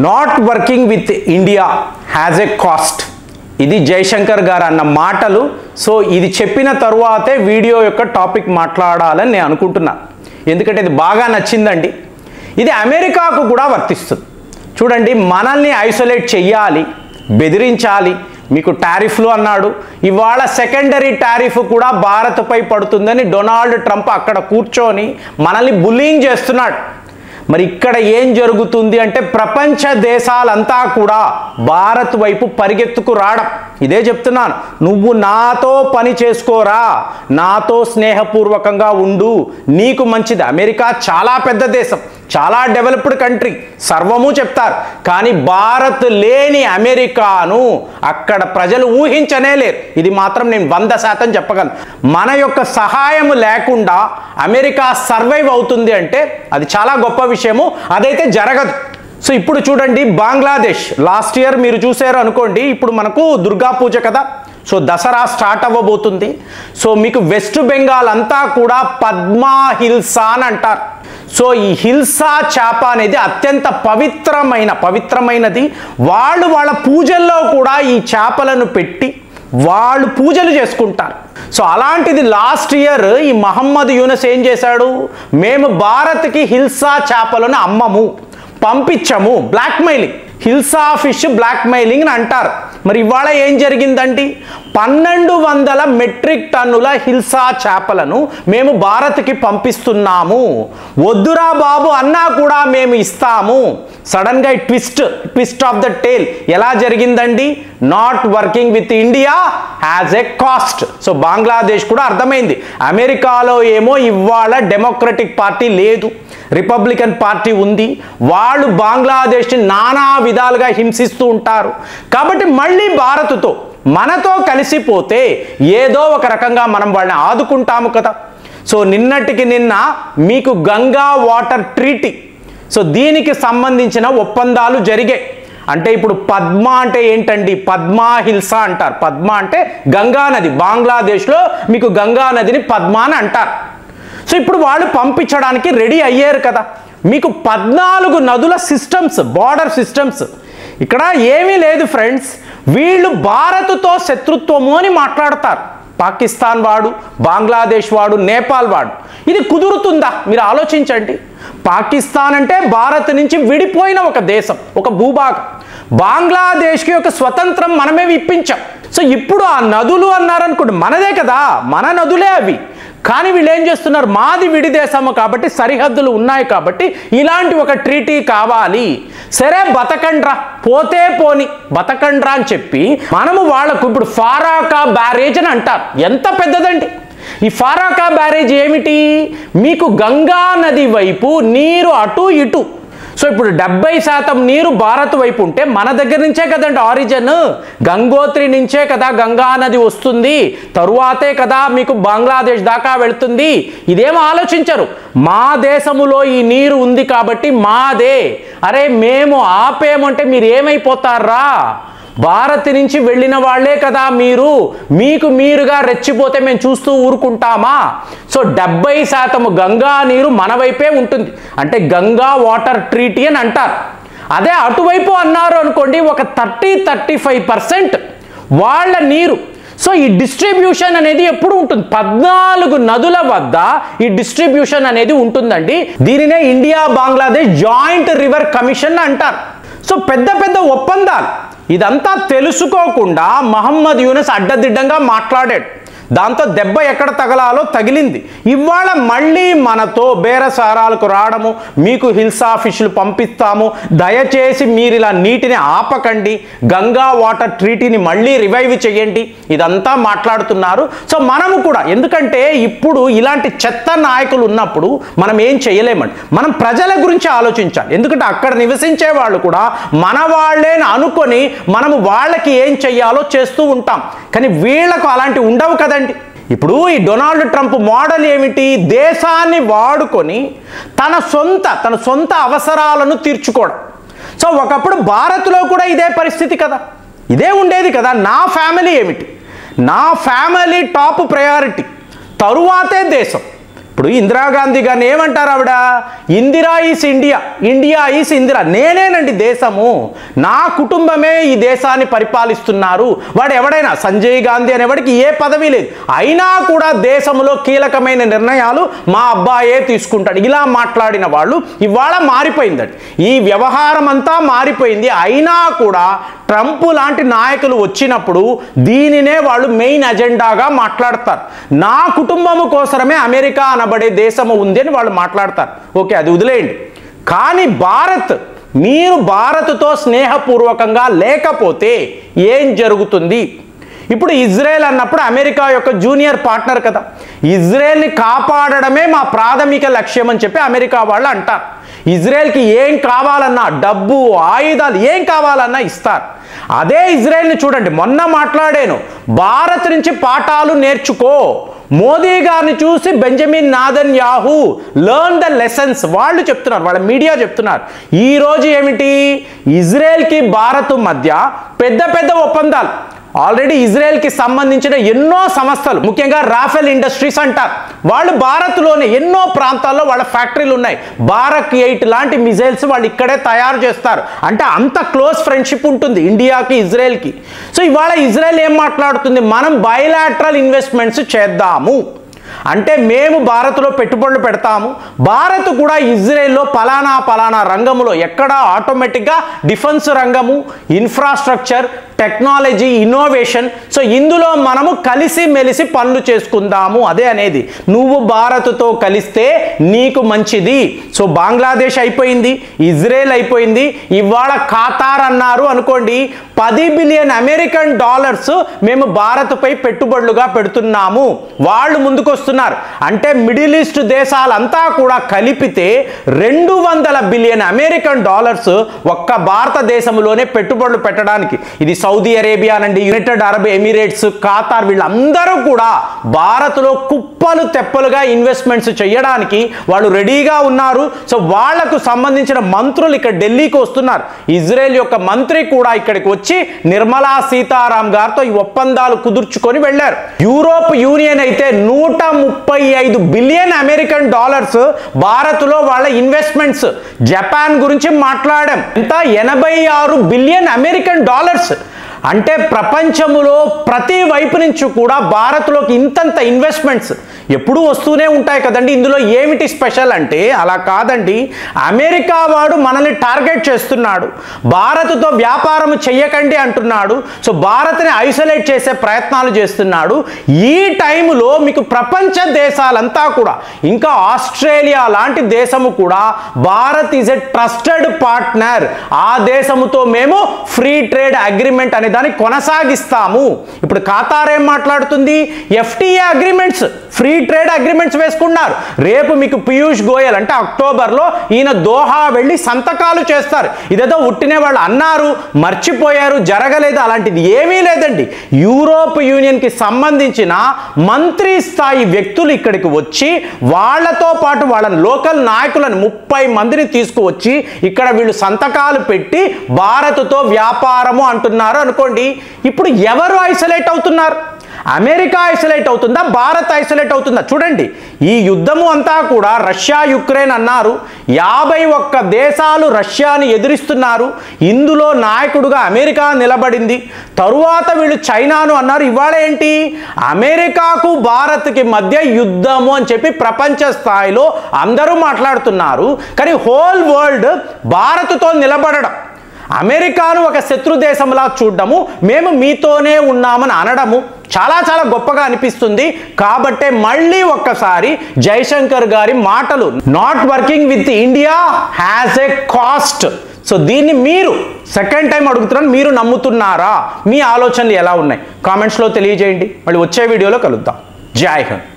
Not working with India has a cost. ఇది జయశంకర్ గారు అన్న మాటలు. సో ఇది చెప్పిన తరువాతే వీడియో యొక్క టాపిక్ మాట్లాడాలని నేను అనుకుంటున్నాను, ఎందుకంటే ఇది బాగా నచ్చిందండి. ఇది అమెరికాకు కూడా వర్తిస్తుంది. చూడండి, మనల్ని ఐసోలేట్ చెయ్యాలి, బెదిరించాలి, మీకు టారిఫ్లు అన్నాడు. ఇవాళ సెకండరీ టారిఫ్ కూడా భారత్పై పడుతుందని డొనాల్డ్ ట్రంప్ అక్కడ కూర్చొని మనల్ని బుల్లింగ్ చేస్తున్నాడు. మరి ఇక్కడ ఏం జరుగుతుంది అంటే ప్రపంచ దేశాలంతా కూడా భారత్ వైపు పరిగెత్తుకు రావడం. ఇదే చెప్తున్నాను, నువ్వు నాతో పని చేసుకోరా, నాతో స్నేహపూర్వకంగా ఉండు, నీకు మంచిది. అమెరికా చాలా పెద్ద దేశం, చాలా డెవలప్డ్ కంట్రీ, సర్వము చెప్తారు. కానీ భారత్ లేని అమెరికాను అక్కడ ప్రజలు ఊహించనే లేరు. ఇది మాత్రం నేను 100% చెప్పగలను. మన యొక్క సహాయం లేకుండా అమెరికా సర్వైవ్ అవుతుంది అంటే అది చాలా గొప్ప విషయము. అదైతే జరగదు. సో ఇప్పుడు చూడండి, బంగ్లాదేశ్ లాస్ట్ ఇయర్ మీరు చూసారు అనుకోండి, ఇప్పుడు మనకు దుర్గా పూజ కదా, సో దసరా స్టార్ట్ అవ్వబోతుంది. సో మీకు వెస్ట్ బెంగాల్ అంతా కూడా పద్మా హిల్సా అని అంటారు. సో ఈ హిల్సా చేప అనేది అత్యంత పవిత్రమైనది. వాళ్ళ పూజల్లో కూడా ఈ చేపలను పెట్టి వాళ్ళు పూజలు చేసుకుంటారు. సో అలాంటిది లాస్ట్ ఇయర్ ఈ మహమ్మద్ యూనస్ ఏం చేశాడు, మేము భారత్కి హిల్సా చేపలను అమ్మము, పంపించము, బ్లాక్మెయిలింగ్, హిల్సా ఫిష్ బ్లాక్మెయిలింగ్ అని అంటారు. మరి ఇవాళ ఏం జరిగిందండి, 1200 మెట్రిక్ టన్నుల హిల్సా చేపలను మేము భారత్కి పంపిస్తున్నాము, వద్దురా బాబు అన్నా కూడా మేము ఇస్తాము. సడన్గా ట్విస్ట్ ఆఫ్ ద టేల్ ఎలా జరిగిందండి, not working with India has a cost. So Bangladesh కూడా అర్థమైంది. అమెరికాలో ఏమో ఇవాళ డెమోక్రటిక్ పార్టీ లేదు, రిపబ్లికన్ పార్టీ ఉంది. వాళ్ళు బంగ్లాదేశ్ని నానా విధాలుగా హింసిస్తూ ఉంటారు. కాబట్టి మళ్ళీ భారత్తో మనతో కలిసిపోతే ఏదో ఒక రకంగా మనం వాళ్ళని ఆదుకుంటాము కదా. సో నిన్నటికి నిన్న మీకు గంగా వాటర్ ట్రీటీ, సో దీనికి సంబంధించిన ఒప్పందాలు జరిగాయి. అంటే ఇప్పుడు పద్మ అంటే ఏంటండి, పద్మా హిల్సా అంటారు. పద్మ అంటే గంగా నది, బంగ్లాదేశ్లో మీకు గంగా నదిని పద్మ అని అంటారు. సో ఇప్పుడు వాళ్ళు పంపించడానికి రెడీ అయ్యారు కదా. మీకు 14 నదుల సిస్టమ్స్, బార్డర్ సిస్టమ్స్. ఇక్కడ ఏమీ లేదు ఫ్రెండ్స్, వీళ్ళు భారత్తో శత్రుత్వము అని మాట్లాడతారు. పాకిస్తాన్ వాడు, బంగ్లాదేశ్ వాడు, నేపాల్ వాడు. ఇది కుదురుతుందా మీరు ఆలోచించండి. పాకిస్తాన్ అంటే భారత్ నుంచి విడిపోయిన ఒక దేశం, ఒక భూభాగం. బంగ్లాదేశ్కి ఒక స్వతంత్రం మనమే ఇప్పించాం. సో ఇప్పుడు ఆ నదులు అన్నారనుకోండి, మనదే కదా, మన నదులే అవి. కానీ వీళ్ళు ఏం చేస్తున్నారు, మాది విడి దేశము కాబట్టి సరిహద్దులు ఉన్నాయి కాబట్టి ఇలాంటి ఒక ట్రీటీ కావాలి. సరే బతకండ్రా, పోతే పోని బతకండ్రా అని చెప్పి మనము వాళ్లకు ఇప్పుడు ఫారాకా బ్యారేజ్ అని అంటారు. ఎంత పెద్దదండి ఈ ఫారాకా బ్యారేజ్. ఏమిటి, మీకు గంగా నది వైపు నీరు అటు ఇటు. సో ఇప్పుడు 70% నీరు భారత్ వైపు ఉంటే మన దగ్గర నుంచే కదండి ఆరిజిన్, గంగోత్రి నుంచే కదా గంగా నది వస్తుంది, తరువాతే కదా మీకు బంగ్లాదేశ్ దాకా వెళ్తుంది. ఇదేం ఆలోచించరు, మా దేశములో ఈ నీరు ఉంది కాబట్టి మాదే. అరే మేము ఆపేమంటే మీరు ఏమైపోతారా, భారత్ నుంచి వెళ్ళిన వాళ్లే కదా మీరు, మీకు మీరుగా రెచ్చిపోతే మేము చూస్తూ ఊరుకుంటామా. సో 70% గంగా నీరు మన వైపే ఉంటుంది, అంటే గంగా వాటర్ ట్రీటీ అని అంటారు. అదే అటువైపు అన్నారు అనుకోండి, ఒక 30-35% వాళ్ళ నీరు. సో ఈ డిస్ట్రిబ్యూషన్ అనేది ఎప్పుడు ఉంటుంది, 14 నదుల వద్ద ఈ డిస్ట్రిబ్యూషన్ అనేది ఉంటుందండి. దీనినే India Bangladesh joint river commission అంటారు. సో పెద్ద పెద్ద ఒప్పందాలు. ఇదంతా తెలుసుకోకుండా మహమ్మద్ యూనస్ అడ్డదిడ్డంగా మాట్లాడాడు. దాంతో దెబ్బ ఎక్కడ తగలాలో తగిలింది. ఇవాళ మళ్ళీ మనతో బేరసారాలకు రావడము, మీకు హిల్సా ఫిష్లు పంపిస్తాము, దయచేసి మీరు ఇలా నీటిని ఆపకండి, గంగా వాటర్ ట్రీటీని మళ్ళీ రివైవ్ చేయండి, ఇదంతా మాట్లాడుతున్నారు. సో మనము కూడా, ఎందుకంటే ఇప్పుడు ఇలాంటి చెత్త నాయకులు ఉన్నప్పుడు మనం ఏం చేయలేమండి, మనం ప్రజల గురించి ఆలోచించాలి. ఎందుకంటే అక్కడ నివసించే వాళ్ళు కూడా మన వాళ్ళే అనుకొని మనము వాళ్ళకి ఏం చెయ్యాలో చేస్తూ ఉంటాం. కానీ వీళ్లకు అలాంటి ఉండవు కదండి. ఇప్పుడు ఈ డొనాల్డ్ ట్రంప్ మోడల్ ఏమిటి, దేశాన్ని వాడుకొని తన సొంత అవసరాలను తీర్చుకోవడం. సో ఒకప్పుడు భారత్లో కూడా ఇదే పరిస్థితి కదా, ఇదే ఉండేది కదా. నా ఫ్యామిలీ ఏమిటి, నా ఫ్యామిలీ టాప్ ప్రయారిటీ, తరువాతే దేశం. ఇప్పుడు ఇందిరాగాంధీ గారిని ఏమంటారు ఆవిడ? Indira is India, India is Indira. నేనేనండి దేశము, నా కుటుంబమే ఈ దేశాన్ని పరిపాలిస్తున్నారు. వాడు ఎవడైనా సంజయ్ గాంధీ అనేవాడికి ఏ పదవి లేదు, అయినా కూడా దేశంలో కీలకమైన నిర్ణయాలు మా అబ్బాయే తీసుకుంటాడు. ఇలా మాట్లాడిన వాళ్ళు ఇవాళ మారిపోయిందండి. ఈ వ్యవహారం అంతా మారిపోయింది. అయినా కూడా ట్రంప్ లాంటి నాయకులు వచ్చినప్పుడు దీనినే వాళ్ళు మెయిన్ అజెండాగా మాట్లాడతారు. నా కుటుంబము కోసమే అమెరికా అనబడే దేశము ఉంది అని వాళ్ళు మాట్లాడతారు. ఓకే, అది వదిలేయండి. కానీ మీరు భారత్తో స్నేహపూర్వకంగా లేకపోతే ఏం జరుగుతుంది? ఇప్పుడు ఇజ్రాయెల్ అన్నప్పుడు అమెరికా యొక్క జూనియర్ పార్ట్నర్ కదా. ఇజ్రాయెల్ని కాపాడడమే మా ప్రాథమిక లక్ష్యం అని చెప్పి అమెరికా వాళ్ళు అంటారు. ఇజ్రాయెల్కి ఏం కావాలన్నా, డబ్బు, ఆయుధాలు ఏం కావాలన్నా ఇస్తారు. అదే ఇజ్రాయెల్ని చూడండి, మొన్న మాట్లాడాను, భారత్ నుంచి పాఠాలు నేర్చుకో. మోదీ గారిని చూసి బెంజమిన్ నాథన్యాహు లెర్న్ ద లెసన్స్ వాళ్ళు చెప్తున్నారు, వాళ్ళ మీడియా చెప్తున్నారు. ఈరోజు ఏమిటి? ఇజ్రాయెల్కి భారత్ మధ్య పెద్ద పెద్ద ఒప్పందాలు. ఆల్రెడీ ఇజ్రాయెల్కి సంబంధించిన ఎన్నో సంస్థలు, ముఖ్యంగా రాఫెల్ ఇండస్ట్రీస్ అంటారు, వాళ్ళు భారత్లోనే ఎన్నో ప్రాంతాల్లో వాళ్ళ ఫ్యాక్టరీలు ఉన్నాయి. బారక్ 8 లాంటి మిజైల్స్ వాళ్ళు ఇక్కడే తయారు చేస్తారు. అంటే అంత క్లోజ్ ఫ్రెండ్షిప్ ఉంటుంది ఇండియాకి ఇజ్రాయెల్కి. సో ఇవాళ ఇజ్రాయెల్ ఏం మాట్లాడుతుంది? మనం బైలాటరల్ ఇన్వెస్ట్మెంట్స్ చేద్దాము, అంటే మేము భారత్లో పెట్టుబడులు పెడతాము, భారత్ కూడా ఇజ్రాయెల్లో పలానా రంగములో, ఎక్కడ ఆటోమేటిక్గా డిఫెన్స్ రంగము, ఇన్ఫ్రాస్ట్రక్చర్, టెక్నాలజీ, ఇన్నోవేషన్, సో ఇందులో మనము కలిసి మెలిసి పనులు చేసుకుందాము. అదే అనేది, నువ్వు భారత్తో కలిస్తే నీకు మంచిది. సో బంగ్లాదేశ్ అయిపోయింది, ఇజ్రాయెల్ అయిపోయింది, ఇవాళ ఖతార్ అన్నారు అనుకోండి, $10 బిలియన్ అమెరికన్ డాలర్స్ మేము భారత్పై పెట్టుబడులుగా పెడుతున్నాము. వాళ్ళు ముందుకొస్తున్నారు. అంటే మిడిల్ ఈస్ట్ దేశాలంతా కూడా కలిపితే $200 బిలియన్ అమెరికన్ డాలర్స్ ఒక్క భారతదేశంలోనే పెట్టుబడులు పెట్టడానికి. ఇది సౌదీ అరేబియా నండి, యునైటెడ్ అరబ్ ఎమిరేట్స్, ఖతార్, వీళ్ళందరూ కూడా భారత్లో కుప్పలు తెప్పలుగా ఇన్వెస్ట్మెంట్స్ చేయడానికి వాళ్ళు రెడీగా ఉన్నారు. సో వాళ్లకు సంబంధించిన మంత్రులు ఇక్కడ ఢిల్లీకి వస్తున్నారు. ఇజ్రాయెల్ యొక్క మంత్రి కూడా ఇక్కడికి వచ్చి నిర్మలా సీతారాం గారితో ఈ ఒప్పందాలు కుదుర్చుకొని వెళ్లారు. యూరోప్ యూనియన్ అయితే $135 బిలియన్ అమెరికన్ డాలర్స్ భారత్లో వాళ్ళ ఇన్వెస్ట్మెంట్స్. జపాన్ గురించి మాట్లాడాం, ఎంత? $86 బిలియన్ అమెరికన్ డాలర్స్. అంటే ప్రపంచంలో ప్రతి వైపు నుంచి కూడా భారత్లోకి ఇంతంత ఇన్వెస్ట్మెంట్స్ ఎప్పుడూ వస్తూనే ఉంటాయి కదండి. ఇందులో ఏమిటి స్పెషల్ అంటే అలా కాదండి, అమెరికా వాడు మనల్ని టార్గెట్ చేస్తున్నాడు, భారత్తో వ్యాపారం చెయ్యకండి అంటున్నాడు. సో భారత్ని ఐసోలేట్ చేసే ప్రయత్నాలు చేస్తున్నాడు. ఈ టైంలో మీకు ప్రపంచ దేశాలంతా కూడా, ఇంకా ఆస్ట్రేలియా లాంటి దేశము కూడా Bharat is a trusted partner, ఆ దేశముతో మేము ఫ్రీ ట్రేడ్ అగ్రిమెంట్ అనే దాన్ని కొనసాగిస్తాము. ఇప్పుడు ఖతార్ ఏం మాట్లాడుతుంది? FTA agreements, free trade agreements వేసుకున్నారు. రేపు మీకు పీయూష్ గోయల్ అంటే అక్టోబర్లో ఈయన దోహా వెళ్ళి సంతకాలు చేస్తారు. ఇదేదో ఉట్టినే వాళ్ళు అన్నారు, మర్చిపోయారు, జరగలేదు, అలాంటిది ఏమీ లేదండి. యూరోప్ యూనియన్కి సంబంధించిన మంత్రి స్థాయి వ్యక్తులు ఇక్కడికి వచ్చి వాళ్లతో పాటు వాళ్ళ లోకల్ నాయకులను 30 మందిని తీసుకువచ్చి ఇక్కడ వీళ్ళు సంతకాలు పెట్టి భారత్తో వ్యాపారము అంటున్నారు అనుకోండి. ఇప్పుడు ఎవరు ఐసోలేట్ అవుతున్నారు? అమెరికా ఐసోలేట్ అవుతుందా, భారత్ ఐసోలేట్ అవుతుందా? చూడండి, ఈ యుద్ధము అంతా కూడా రష్యా యుక్రెయిన్ అన్నారు, 51 దేశాలు రష్యాని ఎదిరిస్తున్నారు. ఇందులో నాయకుడుగా అమెరికా నిలబడింది. తరువాత వీళ్ళు చైనాను అన్నారు. ఇవాళ ఏంటి? అమెరికాకు భారత్కి మధ్య యుద్ధము అని చెప్పి ప్రపంచ స్థాయిలో అందరూ మాట్లాడుతున్నారు. కానీ హోల్ వరల్డ్ భారత్తో నిలబడడం, అమెరికాను ఒక శత్రు దేశంలా చూడడము, మేము మీతోనే ఉన్నామని అనడము చాలా చాలా గొప్పగా అనిపిస్తుంది. కాబట్టే మళ్ళీ ఒక్కసారి జైశంకర్ గారి మాటలు, not working with India has a cost. So దీన్ని మీరు సెకండ్ టైం అడుగుతున్నాను, మీరు నమ్ముతున్నారా? మీ ఆలోచనలు ఎలా ఉన్నాయి? కామెంట్స్లో తెలియజేయండి. మళ్ళీ వచ్చే వీడియోలో కలుద్దాం. జై హింద్.